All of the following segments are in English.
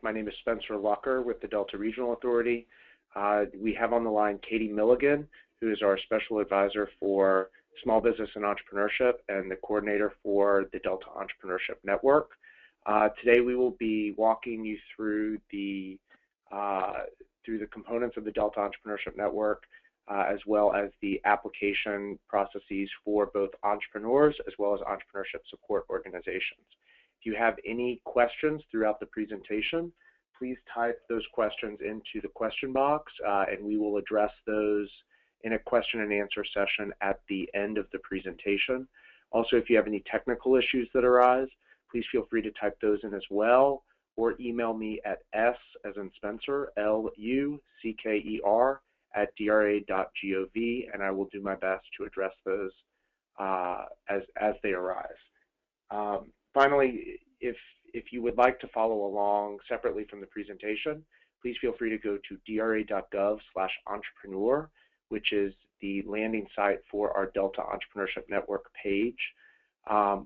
My name is Spencer Lucker with the Delta Regional Authority. We have on the line Katie Milligan, who is our Special Advisor for Small Business and Entrepreneurship and the Coordinator for the Delta Entrepreneurship Network. Today we will be walking you through the components of the Delta Entrepreneurship Network, as well as the application processes for both entrepreneurs as well as entrepreneurship support organizations. If you have any questions throughout the presentation, please type those questions into the question box, and we will address those in a question and answer session at the end of the presentation. Also, if you have any technical issues that arise, please feel free to type those in as well, or email me at s as in Spencer, L-U-C-K-E-R @dra.gov, and I will do my best to address those as they arise. Finally, if you would like to follow along separately from the presentation, please feel free to go to dra.gov/entrepreneur, which is the landing site for our Delta Entrepreneurship Network page.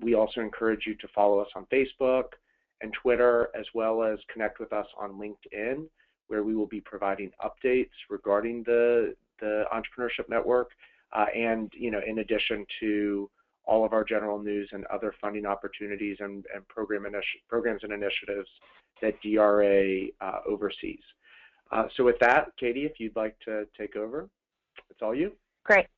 We also encourage you to follow us on Facebook and Twitter, as well as connect with us on LinkedIn, where we will be providing updates regarding the Entrepreneurship Network, and in addition to all of our general news and other funding opportunities and programs and initiatives that DRA oversees. So with that, Katie, if you'd like to take over, it's all you. Great.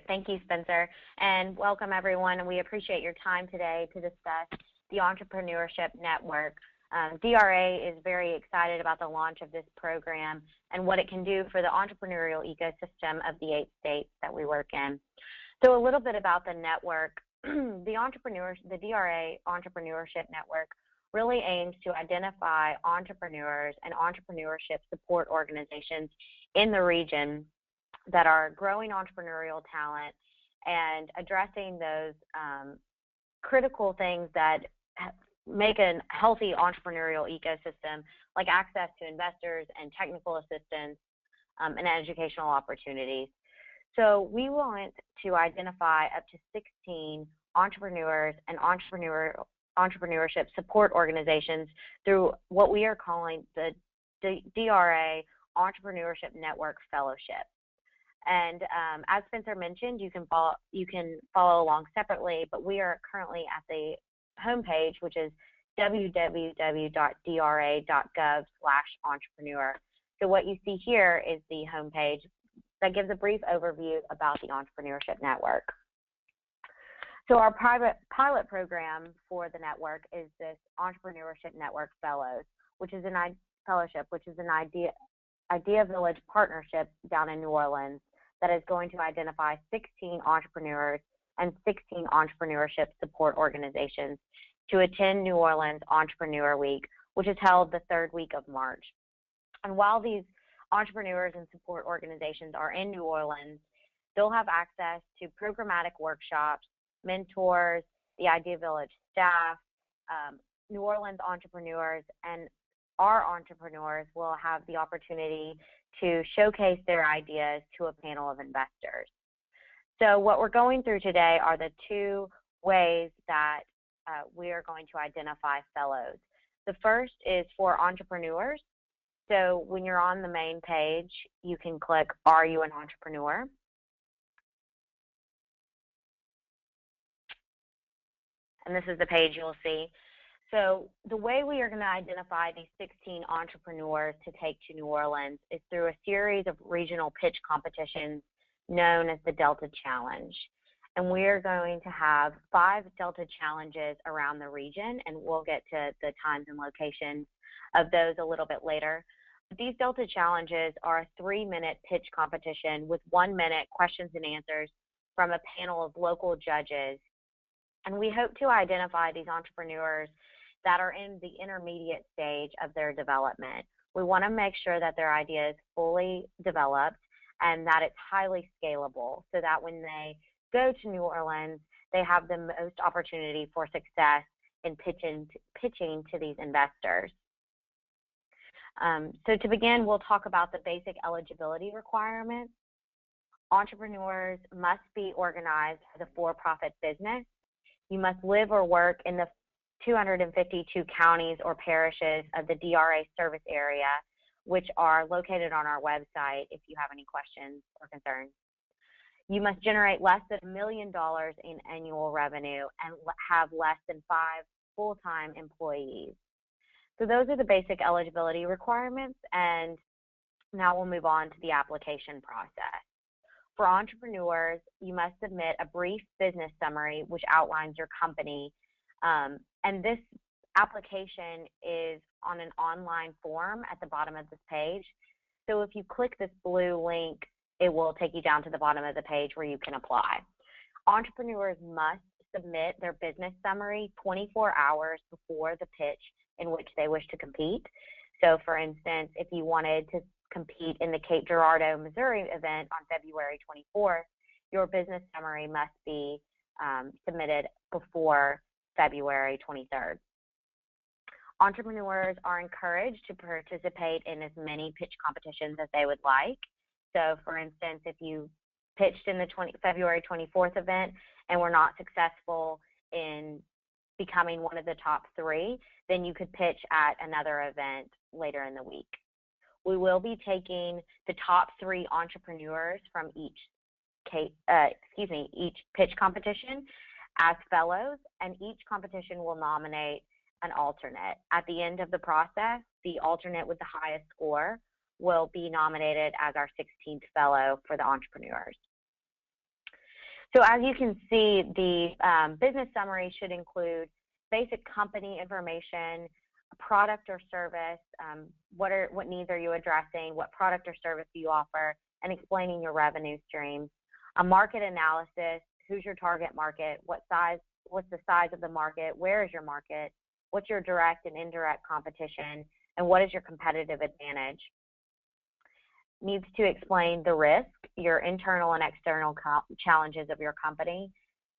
Thank you, Spencer. And welcome, everyone. And we appreciate your time today to discuss the Entrepreneurship Network. DRA is very excited about the launch of this program and what it can do for the entrepreneurial ecosystem of the 8 states that we work in. So a little bit about the network. The DRA Entrepreneurship Network really aims to identify entrepreneurs and entrepreneurship support organizations in the region that are growing entrepreneurial talent and addressing those critical things that make a healthy entrepreneurial ecosystem, like access to investors and technical assistance and educational opportunities. So we want to identify up to 16 entrepreneurs and entrepreneurship support organizations through what we are calling the DRA Entrepreneurship Network Fellowship. And as Spencer mentioned, you can follow along separately, but we are currently at the homepage, which is www.dra.gov/entrepreneur. So what you see here is the homepage that gives a brief overview about the Entrepreneurship Network. So our pilot program for the network is this Entrepreneurship Network Fellows, which is an Idea Village partnership down in New Orleans that is going to identify 16 entrepreneurs and 16 entrepreneurship support organizations to attend New Orleans Entrepreneur Week, which is held the 3rd week of March. And while these entrepreneurs and support organizations are in New Orleans, they'll have access to programmatic workshops, mentors, the Idea Village staff, New Orleans entrepreneurs, and our entrepreneurs will have the opportunity to showcase their ideas to a panel of investors. So what we're going through today are the 2 ways that we are going to identify fellows. The first is for entrepreneurs. So when you're on the main page, you can click, "Are you an entrepreneur?" And this is the page you'll see. So the way we are going to identify these 16 entrepreneurs to take to New Orleans is through a series of regional pitch competitions known as the Delta Challenge. And we are going to have 5 Delta Challenges around the region, and we'll get to the times and locations of those a little bit later. These Delta Challenges are a 3-minute pitch competition with 1-minute questions and answers from a panel of local judges. And we hope to identify these entrepreneurs that are in the intermediate stage of their development. We want to make sure that their idea is fully developed and that it's highly scalable, so that when they go to New Orleans, they have the most opportunity for success in pitching to these investors. So to begin, we'll talk about the basic eligibility requirements. Entrepreneurs must be organized as a for-profit business. You must live or work in the 252 counties or parishes of the DRA service area, which are located on our website if you have any questions or concerns. You must generate less than $1 million in annual revenue and have less than 5 full-time employees. So those are the basic eligibility requirements, and now we'll move on to the application process. For entrepreneurs, you must submit a brief business summary which outlines your company, and this application is on an online form at the bottom of this page. So if you click this blue link, it will take you down to the bottom of the page where you can apply. Entrepreneurs must submit their business summary 24 hours before the pitch in which they wish to compete. So for instance, if you wanted to compete in the Cape Girardeau, Missouri event on February 24th, your business summary must be submitted before February 23rd. Entrepreneurs are encouraged to participate in as many pitch competitions as they would like. So for instance, if you pitched in the February 24th event and were not successful in becoming one of the top 3, then you could pitch at another event later in the week. We will be taking the top 3 entrepreneurs from each pitch competition as fellows, and each competition will nominate an alternate. At the end of the process, the alternate with the highest score will be nominated as our 16th fellow for the entrepreneurs. So as you can see, the business summary should include basic company information, product or service, what needs are you addressing, what product or service do you offer, and explaining your revenue streams. A market analysis, who's your target market, what's the size of the market, where is your market, what's your direct and indirect competition, and what is your competitive advantage. Needs to explain the risk, your internal and external challenges of your company,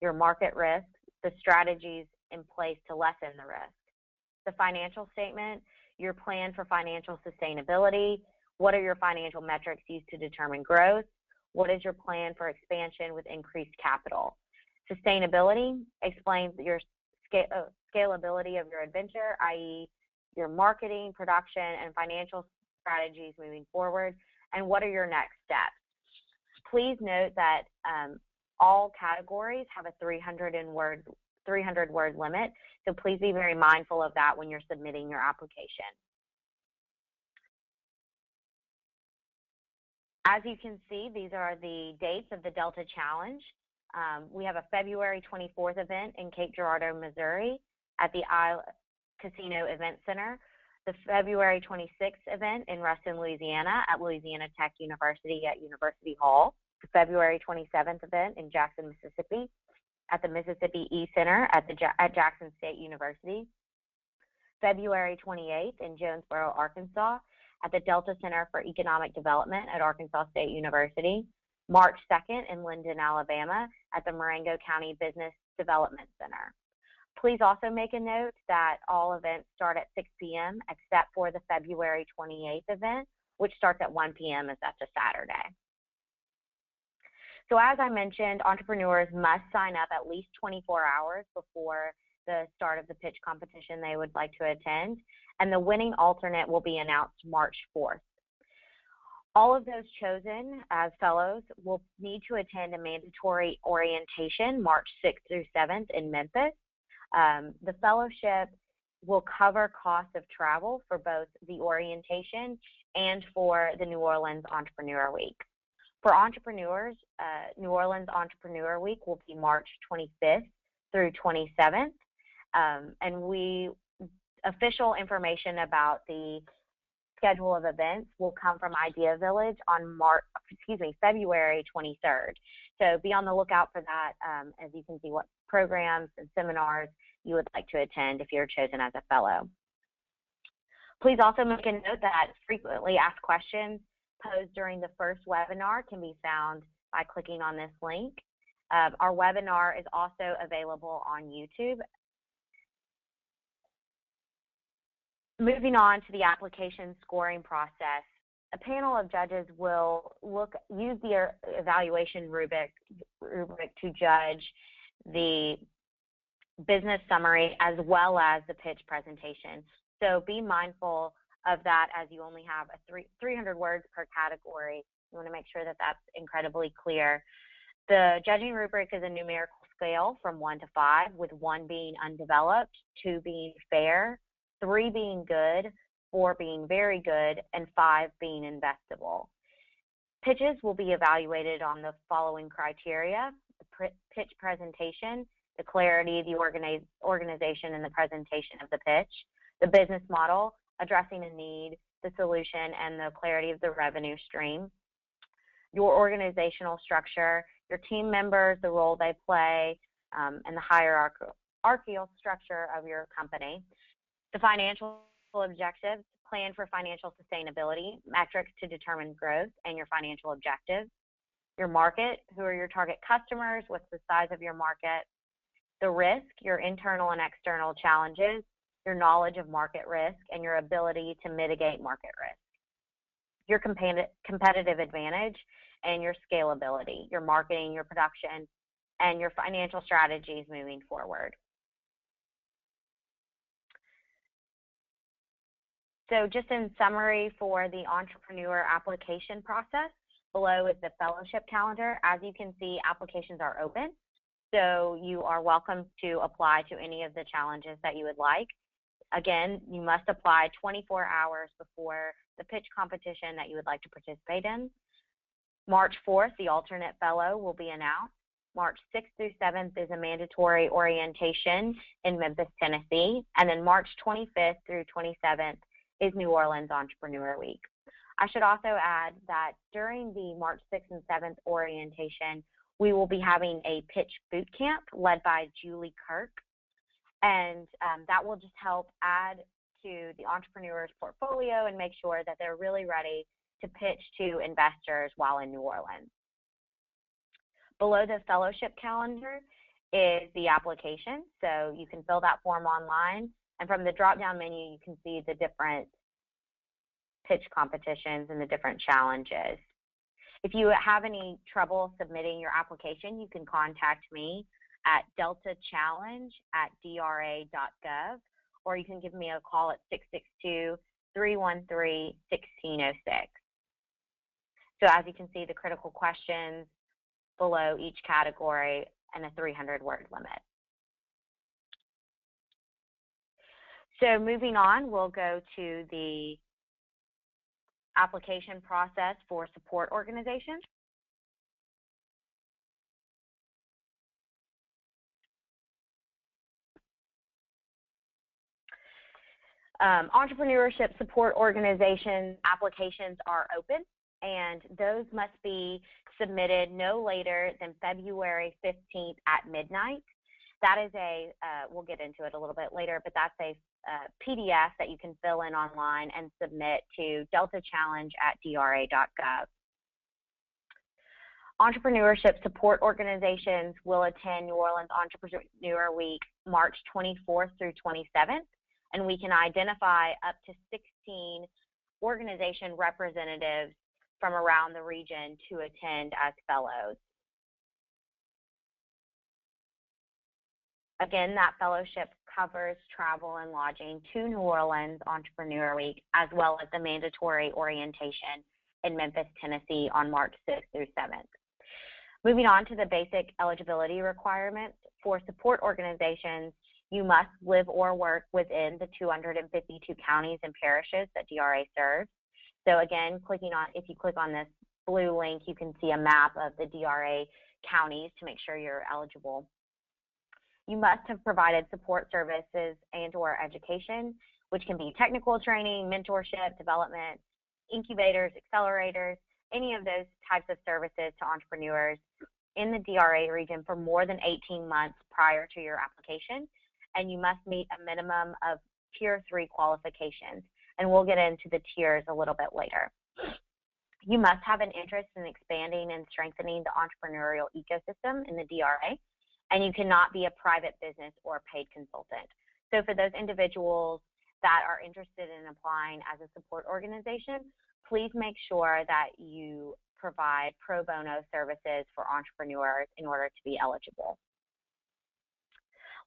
your market risks, the strategies in place to lessen the risk. The financial statement, your plan for financial sustainability, what are your financial metrics used to determine growth, what is your plan for expansion with increased capital. Sustainability explains your scalability of your adventure, i.e. your marketing, production, and financial strategies moving forward, and what are your next steps. Please note that all categories have a 300-word limit, so please be very mindful of that when you're submitting your application. As you can see, these are the dates of the Delta Challenge. We have a February 24th event in Cape Girardeau, Missouri at the Isle Casino Event Center, the February 26th event in Ruston, Louisiana at Louisiana Tech University at University Hall, the February 27th event in Jackson, Mississippi at the Mississippi E-Center at Jackson State University, February 28th in Jonesboro, Arkansas at the Delta Center for Economic Development at Arkansas State University, March 2nd in Linden, Alabama at the Marengo County Business Development Center. Please also make a note that all events start at 6 p.m. except for the February 28th event, which starts at 1 p.m. as that's a Saturday. So as I mentioned, entrepreneurs must sign up at least 24 hours before the start of the pitch competition they would like to attend, and the winning alternate will be announced March 4th. All of those chosen as fellows will need to attend a mandatory orientation March 6th through 7th in Memphis. The fellowship will cover costs of travel for both the orientation and for the New Orleans Entrepreneur Week. For entrepreneurs, New Orleans Entrepreneur Week will be March 25th through 27th, and official information about the schedule of events will come from Idea Village on February 23rd. So be on the lookout for that as you can see what programs and seminars you would like to attend if you're chosen as a fellow. Please also make a note that frequently asked questions posed during the first webinar can be found by clicking on this link. Our webinar is also available on YouTube. Moving on to the application scoring process, a panel of judges will use the evaluation rubric to judge the business summary, as well as the pitch presentation. So be mindful of that, as you only have 300 words per category. You want to make sure that that's incredibly clear. The judging rubric is a numerical scale from 1 to 5, with 1 being undeveloped, 2 being fair, 3 being good, 4 being very good, and 5 being investable. Pitches will be evaluated on the following criteria: the pitch presentation, the clarity of the organization and the presentation of the pitch, the business model, addressing a need, the solution, and the clarity of the revenue stream, your organizational structure, your team members, the role they play, and the hierarchical structure of your company, the financial objectives, plan for financial sustainability, metrics to determine growth and your financial objectives, your market, who are your target customers, what's the size of your market, the risk, your internal and external challenges, your knowledge of market risk, and your ability to mitigate market risk, your competitive advantage, and your scalability, your marketing, your production, and your financial strategies moving forward. So just in summary for the entrepreneur application process, below is the fellowship calendar. As you can see, applications are open, so you are welcome to apply to any of the challenges that you would like. Again, you must apply 24 hours before the pitch competition that you would like to participate in. March 4th, the alternate fellow will be announced. March 6th through 7th is a mandatory orientation in Memphis, Tennessee. And then March 25th through 27th is New Orleans Entrepreneur Week. I should also add that during the March 6th and 7th orientation, we will be having a pitch boot camp led by Julie Kirk. And that will just help add to the entrepreneur's portfolio and make sure that they're really ready to pitch to investors while in New Orleans. Below the fellowship calendar is the application. So you can fill that form online. And from the drop-down menu, you can see the different pitch competitions and the different challenges. If you have any trouble submitting your application, you can contact me at deltachallenge@dra.gov, or you can give me a call at 662-313-1606. So as you can see, the critical questions below each category and a 300-word limit. So moving on, we'll go to the application process for support organizations. Entrepreneurship support organization applications are open, and those must be submitted no later than February 15th at midnight. That is we'll get into it a little bit later, but that's a PDF that you can fill in online and submit to deltachallenge@dra.gov. Entrepreneurship support organizations will attend New Orleans Entrepreneur Week March 24th through 27th, and we can identify up to 16 organization representatives from around the region to attend as fellows. Again, that fellowship covers travel and lodging to New Orleans Entrepreneur Week, as well as the mandatory orientation in Memphis, Tennessee on March 6th through 7th. Moving on to the basic eligibility requirements. For support organizations, you must live or work within the 252 counties and parishes that DRA serves. So again, if you click on this blue link, you can see a map of the DRA counties to make sure you're eligible. You must have provided support services and/or education, which can be technical training, mentorship, development, incubators, accelerators, any of those types of services to entrepreneurs in the DRA region for more than 18 months prior to your application. And you must meet a minimum of Tier 3 qualifications. And we'll get into the tiers a little bit later. You must have an interest in expanding and strengthening the entrepreneurial ecosystem in the DRA. And you cannot be a private business or a paid consultant. So for those individuals that are interested in applying as a support organization, please make sure that you provide pro bono services for entrepreneurs in order to be eligible.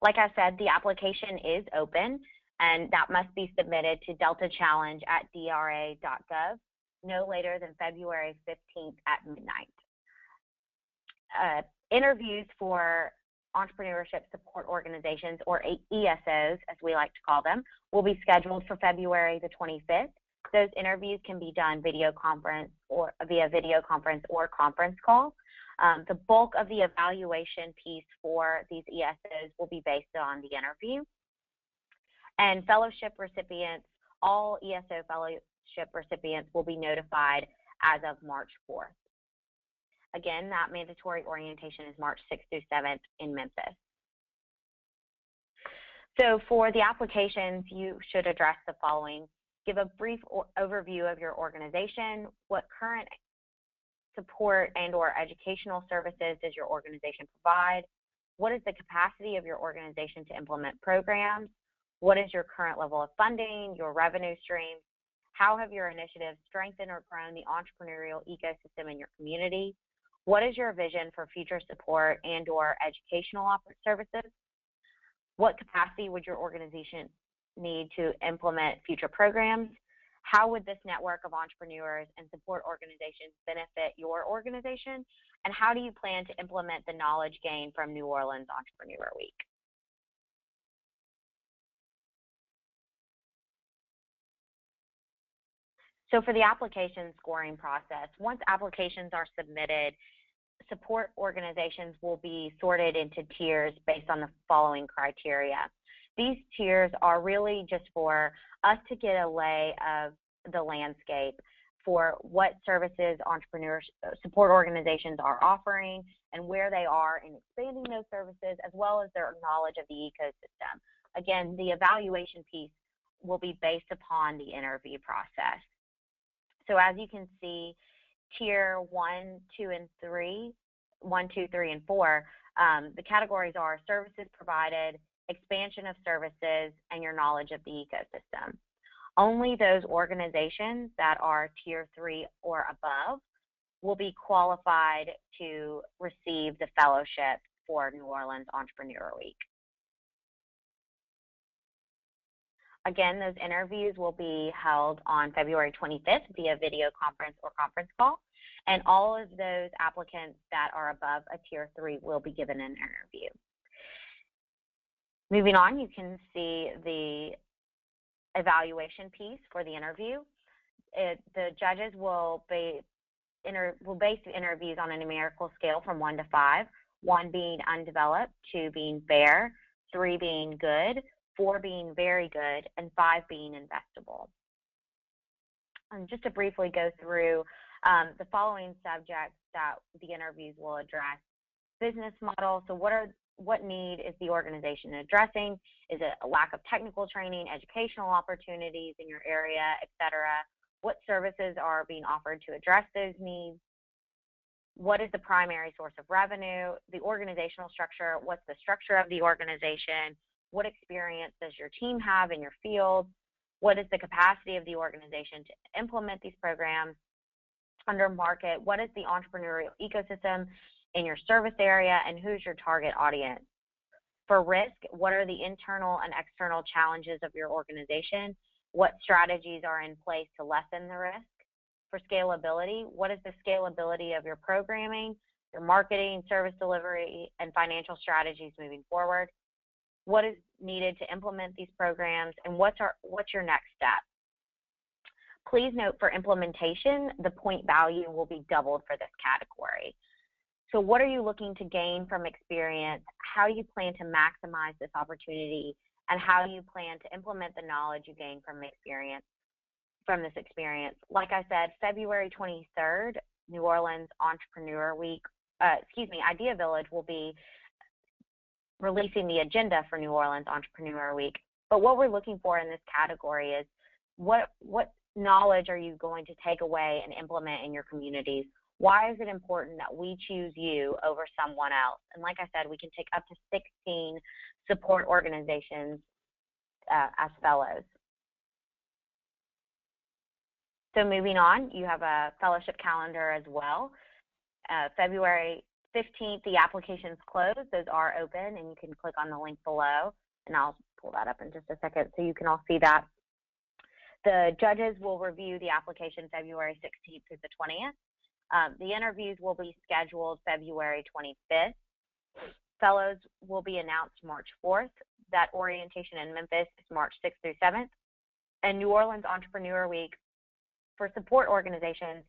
Like I said, the application is open, and that must be submitted to deltachallenge@dra.gov no later than February 15th at midnight. Interviews for entrepreneurship support organizations, or ESOs, as we like to call them, will be scheduled for February the 25th. Those interviews can be done via video conference or conference call. The bulk of the evaluation piece for these ESOs will be based on the interview. And fellowship recipients, all ESO fellowship recipients will be notified as of March 4th. Again, that mandatory orientation is March 6th through 7th in Memphis. So for the applications, you should address the following. Give a brief overview of your organization. What current support and/or educational services does your organization provide? What is the capacity of your organization to implement programs? What is your current level of funding, your revenue streams? How have your initiatives strengthened or grown the entrepreneurial ecosystem in your community? What is your vision for future support and/or educational services? What capacity would your organization need to implement future programs? How would this network of entrepreneurs and support organizations benefit your organization? And how do you plan to implement the knowledge gained from New Orleans Entrepreneur Week? So for the application scoring process, once applications are submitted, support organizations will be sorted into tiers based on the following criteria. These tiers are really just for us to get a lay of the landscape for what services support organizations are offering and where they are in expanding those services, as well as their knowledge of the ecosystem. Again, the evaluation piece will be based upon the interview process. So as you can see, tier 1, 2, and 3, 1, 2, 3, and 4, the categories are services provided, expansion of services, and your knowledge of the ecosystem. Only those organizations that are tier 3 or above will be qualified to receive the fellowship for New Orleans Entrepreneur Week. Again, those interviews will be held on February 25th via video conference or conference call, and all of those applicants that are above a tier 3 will be given an interview. Moving on, you can see the evaluation piece for the interview. The judges will base the interviews on a numerical scale from 1 to 5, 1 being undeveloped, 2 being fair, 3 being good, 4 being very good, and 5 being investable. And just to briefly go through the following subjects that the interviews will address: business model. So what need is the organization addressing? Is it a lack of technical training, educational opportunities in your area, et cetera? What services are being offered to address those needs? What is the primary source of revenue? The organizational structure, what's the structure of the organization? What experience does your team have in your field? What is the capacity of the organization to implement these programs? Under market, what is the entrepreneurial ecosystem in your service area, and who's your target audience? For risk, what are the internal and external challenges of your organization? What strategies are in place to lessen the risk? For scalability, what is the scalability of your programming, your marketing, service delivery, and financial strategies moving forward? What is needed to implement these programs, and what's your next step? Please note, for implementation, the point value will be doubled for this category. So what are you looking to gain from experience? How do you plan to maximize this opportunity? And how do you plan to implement the knowledge you gain from this experience? Like I said, February 23rd, New Orleans Entrepreneur Week, Idea Village will be releasing the agenda for New Orleans Entrepreneur Week. But what we're looking for in this category is what knowledge are you going to take away and implement in your communities? Why is it important that we choose you over someone else? And like I said, we can take up to 16 support organizations as fellows. So moving on, you have a fellowship calendar as well. February 15th, the applications close. Those are open, and you can click on the link below, and I'll pull that up in just a second so you can all see that. The judges will review the application February 16th through the 20th. The interviews will be scheduled February 25th. Fellows will be announced March 4th. That orientation in Memphis is March 6th through 7th. And New Orleans Entrepreneur Week for support organizations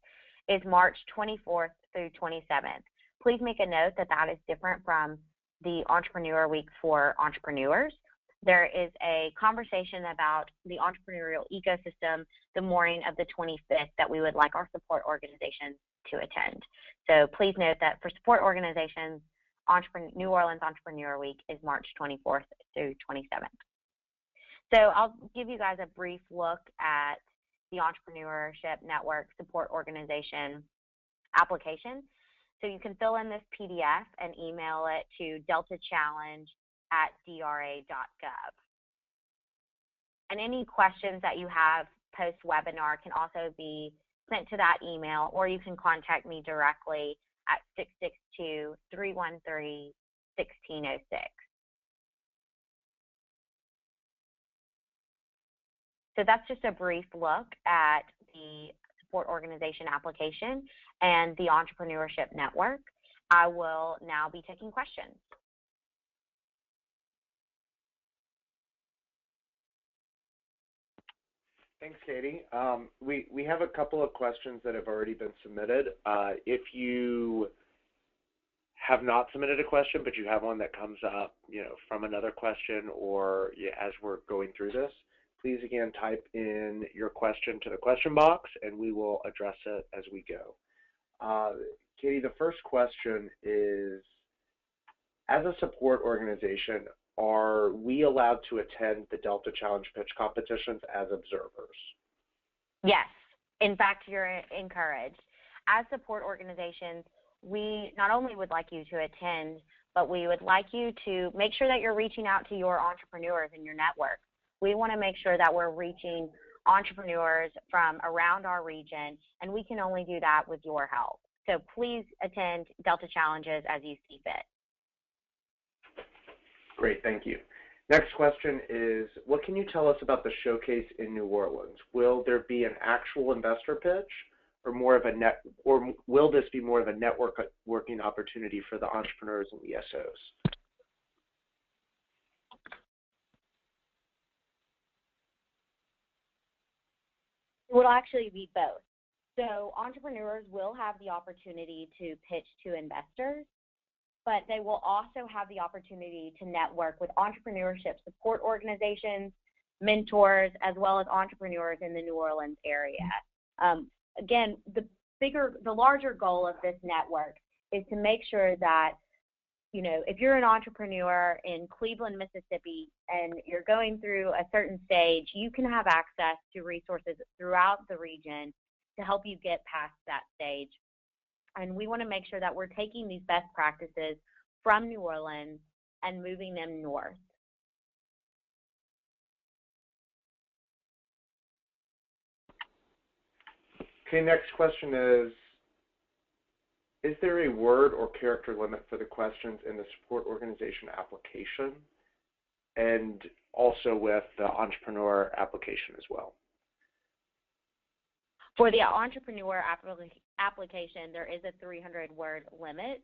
is March 24th through 27th. Please make a note that that is different from the Entrepreneur Week for entrepreneurs. There is a conversation about the entrepreneurial ecosystem the morning of the 25th that we would like our support organizations to attend. So please note that for support organizations, New Orleans Entrepreneur Week is March 24th through 27th. So I'll give you guys a brief look at the Entrepreneurship Network Support Organization application. So you can fill in this PDF and email it to deltachallenge@dra.gov. And any questions that you have post-webinar can also be sent to that email, or you can contact me directly at 662-313-1606. So that's just a brief look at the support organization application and the Entrepreneurship Network. I will now be taking questions. Thanks, Katie. We have a couple of questions that have already been submitted. If you have not submitted a question, but you have one that comes up, from another question or as we're going through this, please again type in your question to the question box, and we will address it as we go. Katie, the first question is, as a support organization, are we allowed to attend the Delta Challenge pitch competitions as observers? Yes. In fact, you're encouraged. As support organizations, we not only would like you to attend, but we would like you to make sure that you're reaching out to your entrepreneurs in your network. We want to make sure that we're reaching entrepreneurs from around our region, and we can only do that with your help. So please attend Delta Challenges as you see fit. Great, thank you. Next question is, what can you tell us about the showcase in New Orleans? Will there be an actual investor pitch, or will this be more of a networking opportunity for the entrepreneurs and ESOs? It will actually be both. So entrepreneurs will have the opportunity to pitch to investors, but they will also have the opportunity to network with entrepreneurship support organizations, mentors, as well as entrepreneurs in the New Orleans area. Again, the larger goal of this network is to make sure that, if you're an entrepreneur in Cleveland, Mississippi, and you're going through a certain stage, you can have access to resources throughout the region to help you get past that stage. And we want to make sure that we're taking these best practices from New Orleans and moving them north. Okay, next question is there a word or character limit for the questions in the support organization application, and also with the entrepreneur application as well? For the entrepreneur application, there is a 300-word limit.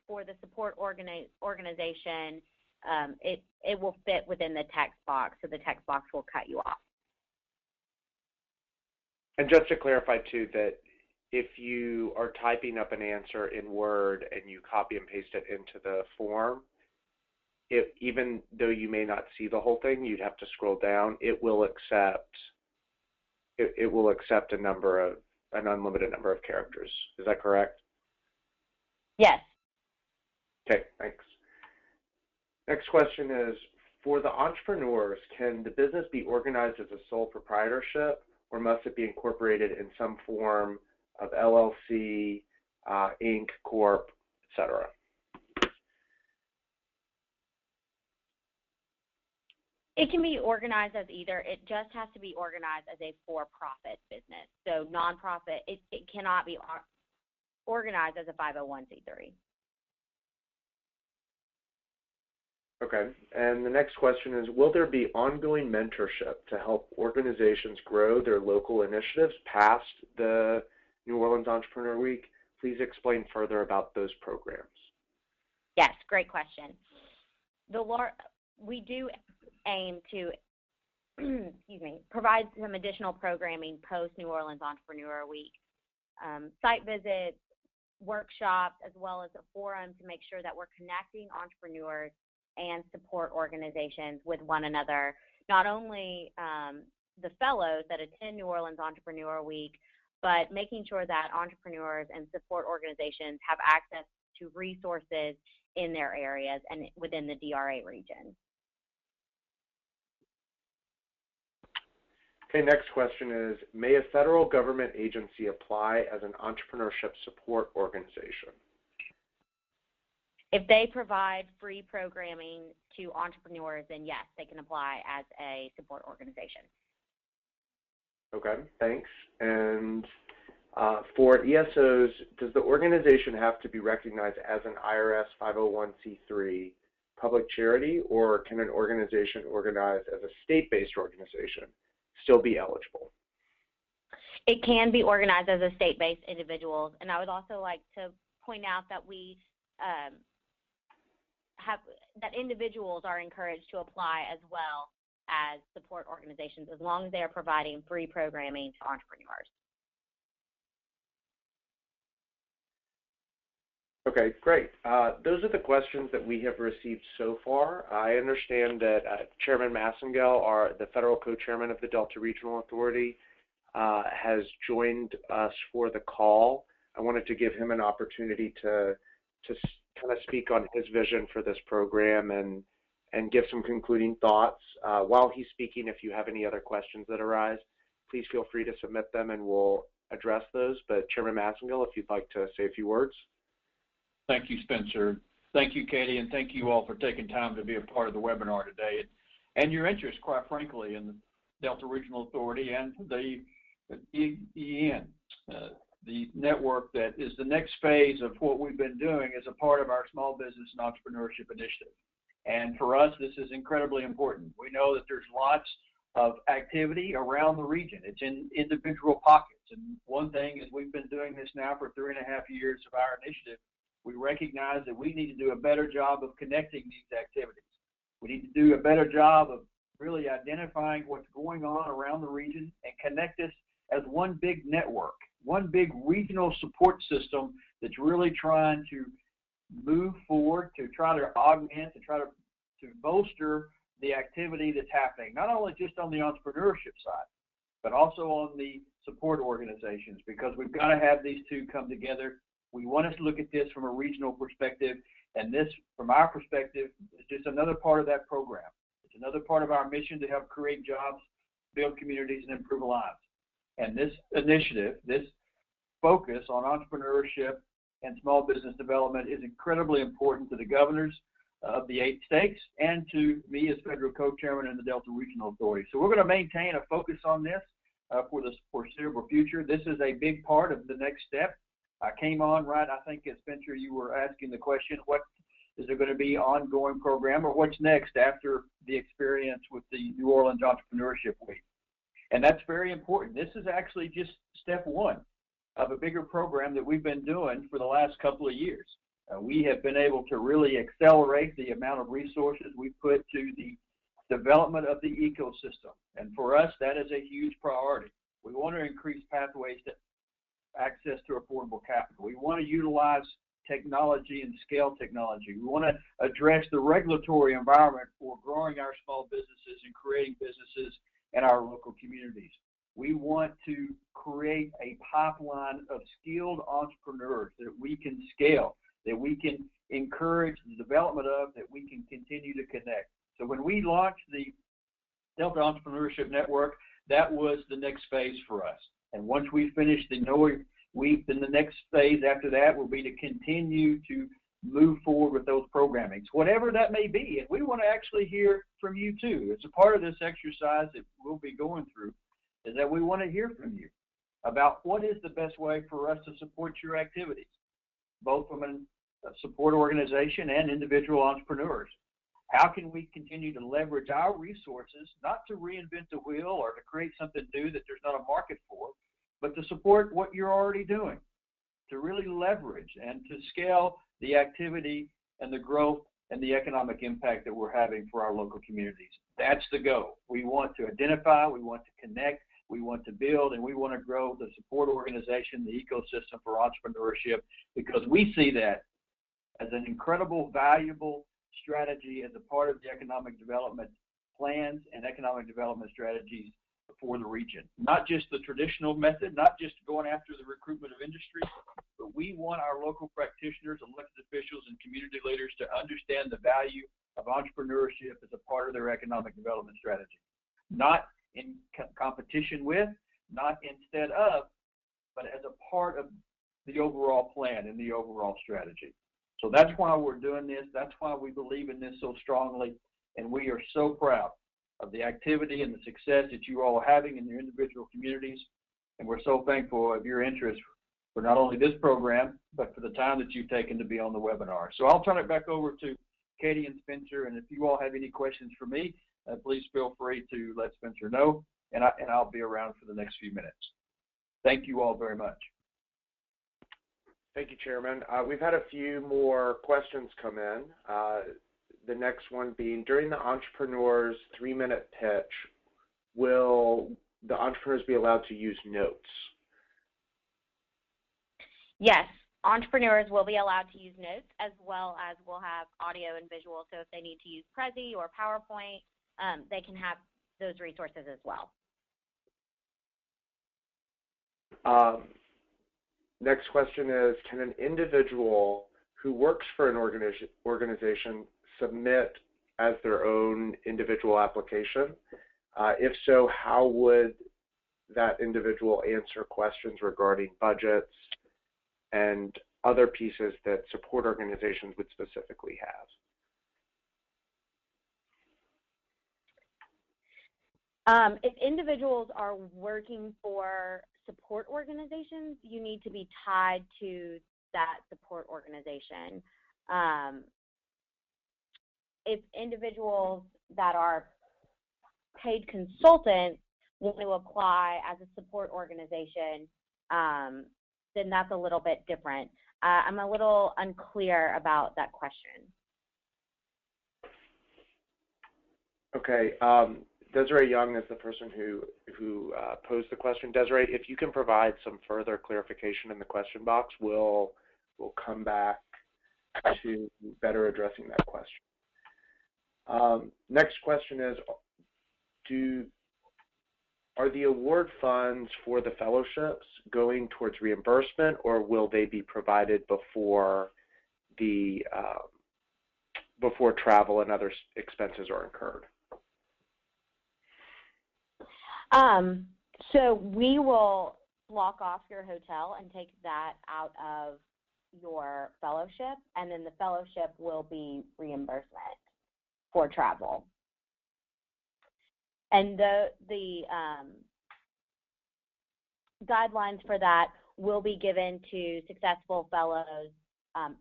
For the support organization, it will fit within the text box, so the text box will cut you off. And just to clarify too, that if you are typing up an answer in Word and you copy and paste it into the form, even though you may not see the whole thing, you'd have to scroll down. It will accept an unlimited number of characters. Is that correct? Yes. Okay, thanks. Next question is, for the entrepreneurs, can the business be organized as a sole proprietorship, or must it be incorporated in some form of LLC, Inc., Corp., etc.? It can be organized as either. It just has to be organized as a for-profit business. So nonprofit, it cannot be organized as a 501c3. Okay, and the next question is, will there be ongoing mentorship to help organizations grow their local initiatives past the New Orleans Entrepreneur Week? Please explain further about those programs. Yes, great question. We do aim to provide some additional programming post New Orleans Entrepreneur Week, site visits, workshops, as well as a forum to make sure that we're connecting entrepreneurs and support organizations with one another. Not only the fellows that attend New Orleans Entrepreneur Week, but making sure that entrepreneurs and support organizations have access to resources in their areas and within the DRA region. Okay, next question is, may a federal government agency apply as an entrepreneurship support organization? If they provide free programming to entrepreneurs, then yes, they can apply as a support organization. Okay, thanks. And for ESOs, does the organization have to be recognized as an IRS 501c3 public charity, or can an organization organized as a state-based organization still be eligible? It can be organized as a state-based individuals, and I would also like to point out that we that individuals are encouraged to apply as well as support organizations, as long as they are providing free programming to entrepreneurs. Okay, great. Those are the questions that we have received so far. I understand that Chairman Massengale, the federal co-chairman of the Delta Regional Authority, has joined us for the call. I wanted to give him an opportunity to kind of speak on his vision for this program and give some concluding thoughts. While he's speaking, if you have any other questions that arise, please feel free to submit them and we'll address those. But Chairman Massengale, if you'd like to say a few words. Thank you, Spencer. Thank you, Katie, and thank you all for taking time to be a part of the webinar today and your interest, quite frankly, in the Delta Regional Authority and the EEN, the network that is the next phase of what we've been doing as a part of our Small Business and Entrepreneurship Initiative. And for us, this is incredibly important. We know that there's lots of activity around the region. It's in individual pockets. And one thing is we've been doing this now for 3.5 years of our initiative. We recognize that we need to do a better job of connecting these activities. We need to do a better job of really identifying what's going on around the region and connect us as one big network, one big regional support system that's really trying to move forward, to try to augment, to try to bolster the activity that's happening, not only just on the entrepreneurship side, but also on the support organizations, because we've got to have these two come together. We want to look at this from a regional perspective, and this, from our perspective, is just another part of that program. It's another part of our mission to help create jobs, build communities, and improve lives. And this initiative, this focus on entrepreneurship and small business development is incredibly important to the governors of the 8 states and to me as federal co-chairman in the Delta Regional Authority. So we're going to maintain a focus on this for the foreseeable future. This is a big part of the next step. I came on right, I think, Spencer, you were asking the question, what is there going to be ongoing program, or what's next after the experience with the New Orleans Entrepreneurship Week? And that's very important. This is actually just step one of a bigger program that we've been doing for the last couple of years. We have been able to really accelerate the amount of resources we put to the development of the ecosystem. And for us, that is a huge priority. We want to increase pathways to access to affordable capital. We want to utilize technology and scale technology. We want to address the regulatory environment for growing our small businesses and creating businesses in our local communities. We want to create a pipeline of skilled entrepreneurs that we can scale, that we can encourage the development of, that we can continue to connect. So when we launched the Delta Entrepreneurship Network, that was the next phase for us. And once we finish the week, then the next phase after that will be to continue to move forward with those programmings, whatever that may be. And we want to actually hear from you too. It's a part of this exercise that we'll be going through, is that we want to hear from you about what is the best way for us to support your activities, both from a support organization and individual entrepreneurs. How can we continue to leverage our resources, not to reinvent the wheel or to create something new that there's not a market for, but to support what you're already doing, to really leverage and to scale the activity and the growth and the economic impact that we're having for our local communities. That's the goal. We want to identify, we want to connect, we want to build, and we want to grow the support organization, the ecosystem for entrepreneurship, because we see that as an incredible, valuable strategy as a part of the economic development plans and economic development strategies for the region. Not just the traditional method, not just going after the recruitment of industry, but we want our local practitioners, elected officials, and community leaders to understand the value of entrepreneurship as a part of their economic development strategy. Not in competition with, not instead of, but as a part of the overall plan and the overall strategy. So that's why we're doing this. That's why we believe in this so strongly. And we are so proud of the activity and the success that you all are having in your individual communities. And we're so thankful of your interest for not only this program, but for the time that you've taken to be on the webinar. So I'll turn it back over to Katie and Spencer. And if you all have any questions for me, please feel free to let Spencer know. And I'll be around for the next few minutes. Thank you all very much. Thank you, Chairman. We've had a few more questions come in. The next one being, during the entrepreneur's 3-minute pitch, will the entrepreneurs be allowed to use notes? Yes, entrepreneurs will be allowed to use notes, as well as we'll have audio and visual. So if they need to use Prezi or PowerPoint, they can have those resources as well. Next question is, can an individual who works for an organization submit as their own individual application? If so, how would that individual answer questions regarding budgets and other pieces that support organizations would specifically have? If individuals are working for support organizations, you need to be tied to that support organization. If individuals that are paid consultants want to apply as a support organization, then that's a little bit different. I'm a little unclear about that question. Okay. Desiree Young is the person who posed the question. Desiree, if you can provide some further clarification in the question box, we'll come back to better addressing that question. Next question is, are the award funds for the fellowships going towards reimbursement, or will they be provided before travel and other expenses are incurred? So we will block off your hotel and take that out of your fellowship, and then the fellowship will be reimbursement for travel. And the guidelines for that will be given to successful fellows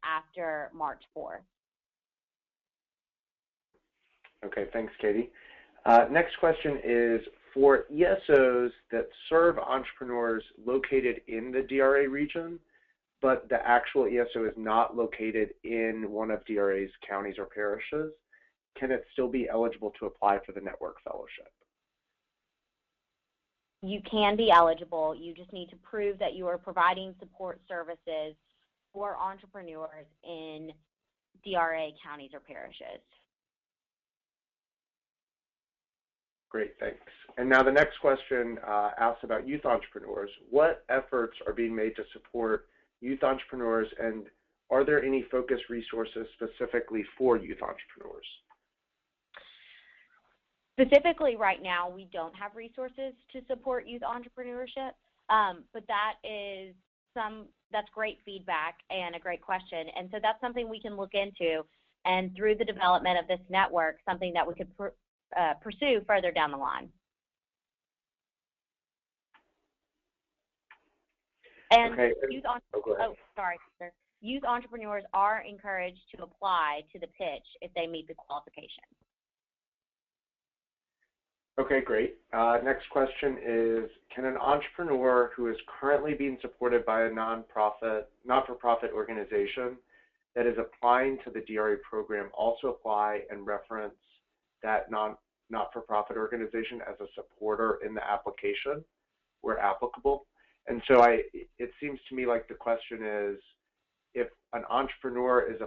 after March 4th. Okay, thanks, Katie. Next question is, for ESOs that serve entrepreneurs located in the DRA region, but the actual ESO is not located in one of DRA's counties or parishes, can it still be eligible to apply for the network fellowship? You can be eligible. You just need to prove that you are providing support services for entrepreneurs in DRA counties or parishes. Great, thanks. And now the next question asks about youth entrepreneurs. What efforts are being made to support youth entrepreneurs, and are there any focused resources specifically for youth entrepreneurs? Specifically right now, we don't have resources to support youth entrepreneurship, but that's great feedback and a great question. And so that's something we can look into, and through the development of this network, something that we could pursue further down the line. And okay. sorry, sir. youth entrepreneurs are encouraged to apply to the pitch if they meet the qualifications. Okay, great. Next question is, can an entrepreneur who is currently being supported by a not-for-profit organization that is applying to the DRA program also apply and reference that not-for-profit organization as a supporter in the application where applicable? And so it seems to me like the question is, if an entrepreneur is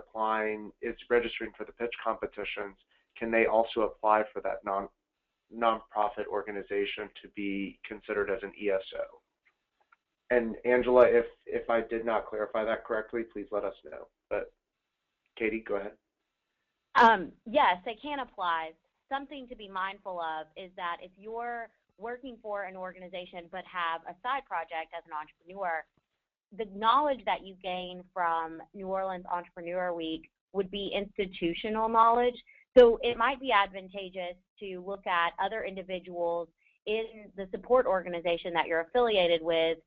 registering for the pitch competitions, can they also apply for that nonprofit organization to be considered as an ESO? And Angela, if I did not clarify that correctly, please let us know. But Katie, go ahead. Yes, they can apply. Something to be mindful of is that if you're working for an organization but have a side project as an entrepreneur, the knowledge that you gain from New Orleans Entrepreneur Week would be institutional knowledge. So it might be advantageous to look at other individuals in the support organization that you're affiliated with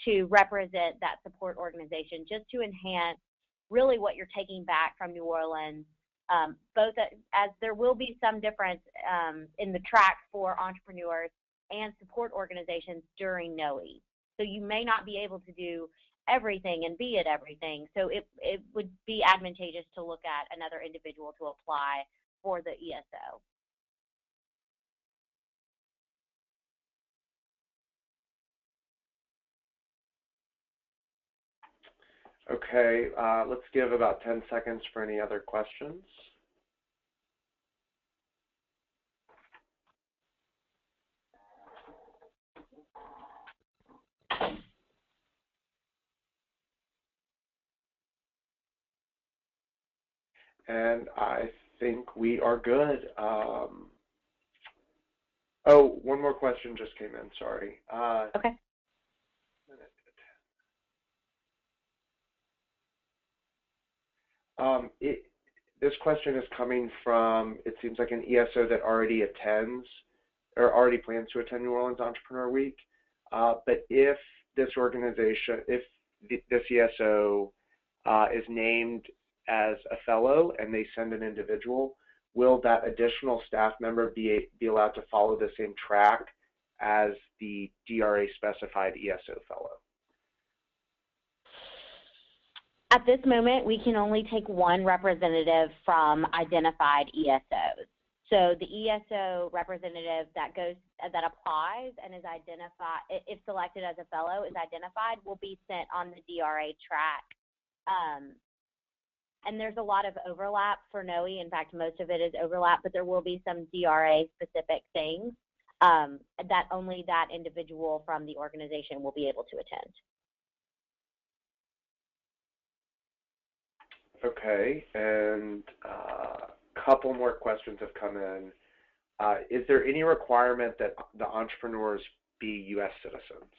to represent that support organization, just to enhance really what you're taking back from New Orleans, both as there will be some difference in the track for entrepreneurs and support organizations during NOE. So you may not be able to do everything and be at everything. So it would be advantageous to look at another individual to apply for the ESO. Okay, let's give about 10 seconds for any other questions. And I think we are good. Oh, one more question just came in, sorry. Okay. This question is coming from, it seems like an ESO that already attends or already plans to attend New Orleans Entrepreneur Week. But if this organization, if this ESO is named as a fellow and they send an individual, will that additional staff member be allowed to follow the same track as the DRA specified ESO fellow? At this moment, we can only take one representative from identified ESOs. So the ESO representative that applies and is identified, if selected as a fellow, is identified, will be sent on the DRA track. And there's a lot of overlap for NOE. In fact, most of it is overlap, but there will be some DRA specific things that only that individual from the organization will be able to attend. Okay, and a couple more questions have come in. Is there any requirement that the entrepreneurs be U.S. citizens?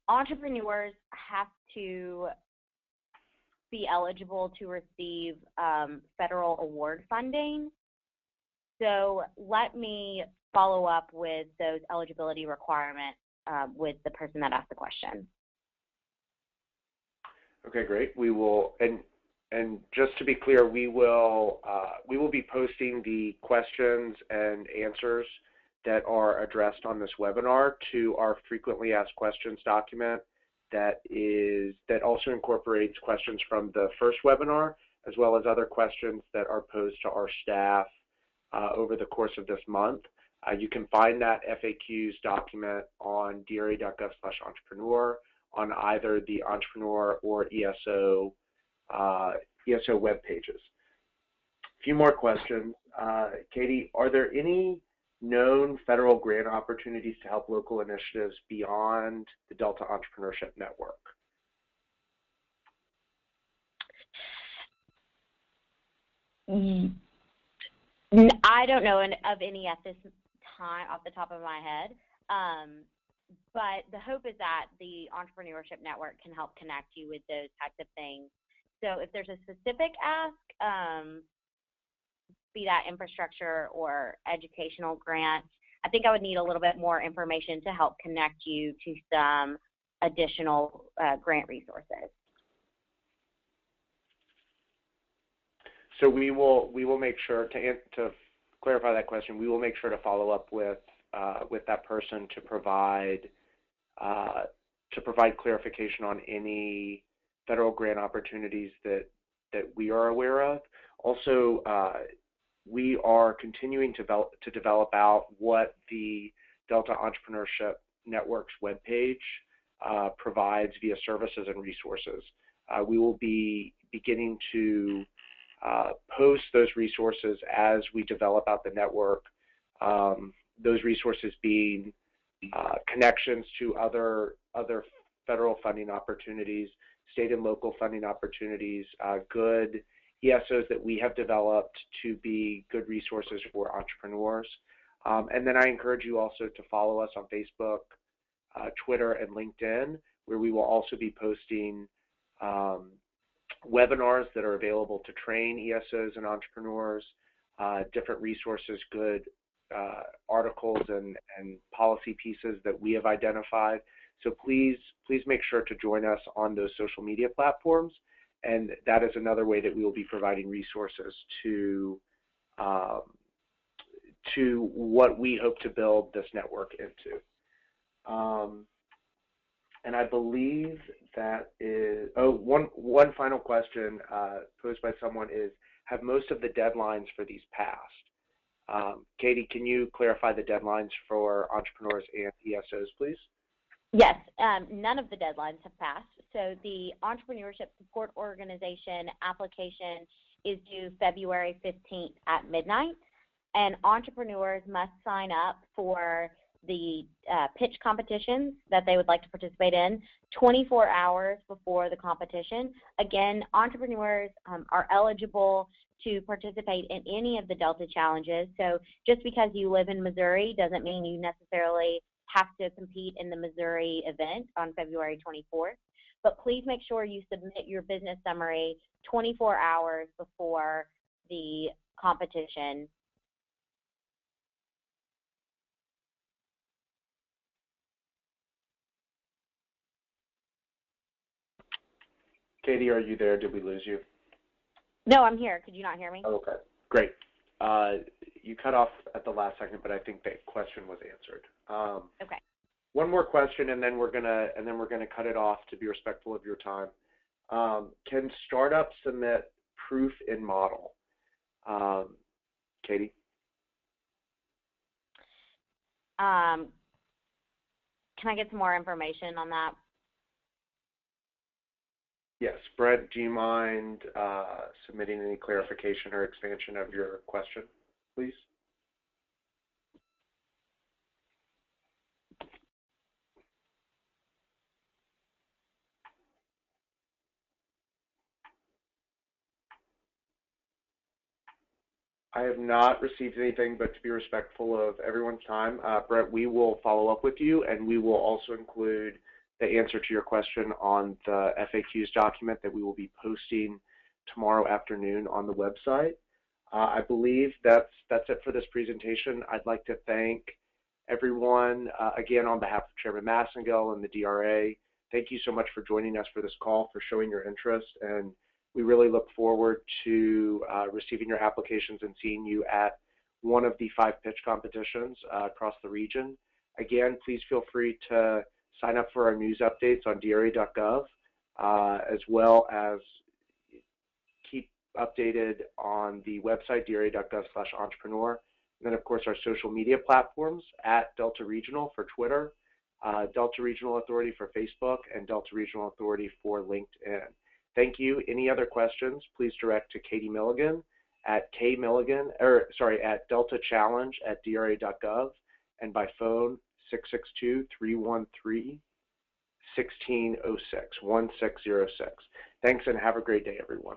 Entrepreneurs have to be eligible to receive federal award funding. So let me follow up with those eligibility requirements with the person that asked the question. Okay, great. We will, and just to be clear, we will be posting the questions and answers that are addressed on this webinar to our frequently asked questions document that also incorporates questions from the first webinar, as well as other questions that are posed to our staff over the course of this month. You can find that FAQs document on dra.gov/entrepreneur on either the entrepreneur or ESO web pages. A few more questions. Katie, are there any known federal grant opportunities to help local initiatives beyond the Delta Entrepreneurship Network? I don't know of any at this time off the top of my head, but the hope is that the Entrepreneurship Network can help connect you with those types of things. So if there's a specific ask, be that infrastructure or educational grant, I think I would need a little bit more information to help connect you to some additional grant resources. So we will make sure to clarify that question. We will make sure to follow up with that person to provide clarification on any federal grant opportunities that we are aware of. Also, we are continuing to develop out what the Delta Entrepreneurship Network's webpage provides via services and resources. We will be beginning to post those resources as we develop out the network, those resources being connections to other federal funding opportunities, state and local funding opportunities, good ESOs that we have developed to be good resources for entrepreneurs. And then I encourage you also to follow us on Facebook, Twitter, and LinkedIn, where we will also be posting webinars that are available to train ESOs and entrepreneurs, different resources, good articles and policy pieces that we have identified. So please make sure to join us on those social media platforms, and that is another way that we will be providing resources to what we hope to build this network into. And I believe that is, one final question posed by someone is, have most of the deadlines for these passed? Katie, can you clarify the deadlines for entrepreneurs and ESOs, please? Yes, none of the deadlines have passed. So the Entrepreneurship Support Organization application is due February 15th at midnight, and entrepreneurs must sign up for the pitch competitions that they would like to participate in 24 hours before the competition. Again, entrepreneurs are eligible to participate in any of the Delta challenges. So just because you live in Missouri doesn't mean you necessarily have to compete in the Missouri event on February 24th. But please make sure you submit your business summary 24 hours before the competition. Katie, are you there? Did we lose you? No, I'm here. Could you not hear me? Okay, great. You cut off at the last second, but I think that question was answered. Okay. One more question, and then we're gonna cut it off to be respectful of your time. Can startups submit proof in model? Katie. Can I get some more information on that? Yes, Brent, do you mind submitting any clarification or expansion of your question, please? I have not received anything, but to be respectful of everyone's time, Brent, we will follow up with you, and we will also include the answer to your question on the FAQs document that we will be posting tomorrow afternoon on the website. I believe that's it for this presentation. I'd like to thank everyone, again, on behalf of Chairman Massengel and the DRA. Thank you so much for joining us for this call, for showing your interest, and we really look forward to receiving your applications and seeing you at one of the 5 pitch competitions across the region. Again, please feel free to sign up for our news updates on DRA.gov, as well as keep updated on the website, DRA.gov/entrepreneur. And then, of course, our social media platforms at Delta Regional for Twitter, Delta Regional Authority for Facebook, and Delta Regional Authority for LinkedIn. Thank you. Any other questions, please direct to Katie Milligan at deltachallenge@dra.gov, and by phone 662-313-1606, 1606. Thanks, and have a great day, everyone.